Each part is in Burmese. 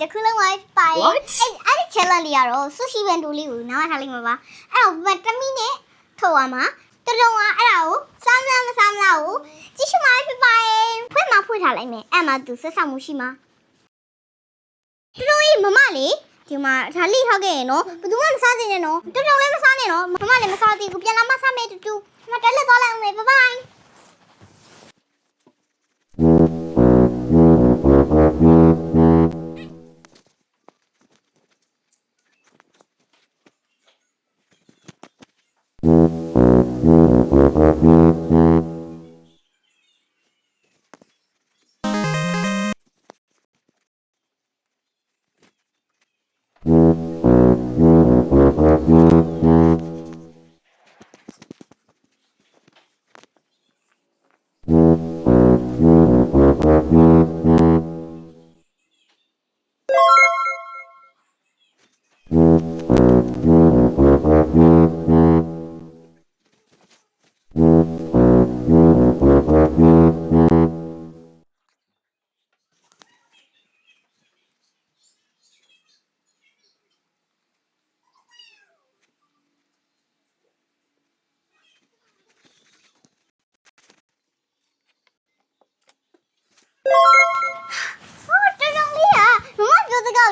တခုလုံးဝပိုင်အဲ့ဒီ challenge လေးကတော့ sushi ဘန်တူလေးကိုနားထားလိုက်မှာပါအဲ့တော့တမီနဲ့ထုတ်ရမှာတော်တော်ကအဲ့ဒါကိုစားမလားမစားမလားကိုကြည့်ရှုမှာဖြစ်ပါရဲ့ဖွင့်မှာဖွင့်ထားလိုက်မယ်အဲ့မှာသူဆက်ဆောင်မှုရှိမှာတော်တော်ကြီးမမလေးဒီမှာဒါလိထောက်ခဲ့ရင်နော်ဘယ်သူမှမစားသေးနဲ့နော်တော်တော်လည်းမစားနဲ့နော်မမလည်းမစားသေးဘူးပြန်လာမစားမယ်တူတူမတက်လက်သွားလိုက်အောင်မယ်ဘိုင်ဘိုင်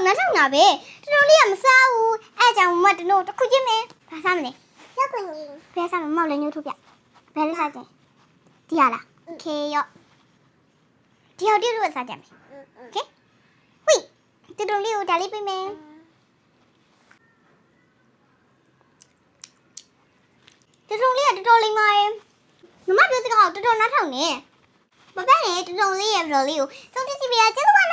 နားထောင်တာပဲတော်တော်လေးကမစားဘူးအဲ့ကြောင့်မမတနို့တစ်ခုချင်းပဲဘာစားမလဲရောက်ခွင့်ဘယ်စားမမောက်လည်းညှို့ထုတ်ပြဘယ်လေးစားကြင်ဒီရလားโอเคရောဒီဟောဒီလိုစားကြမယ်โอเคဝိတော်တော်လေးကိုဒါလေးပေးမယ်တော်တော်လေးကတော်တော်လေးမာရဲ့မမပြောစကားကိုတော်တော်နားထောင်နေမပတ်နဲ့တော်တော်လေးရဲ့ဗီဒီယိုလေးကိုဆုံးဖြတ်ကြည့်ပြရကျေးဇူးပါ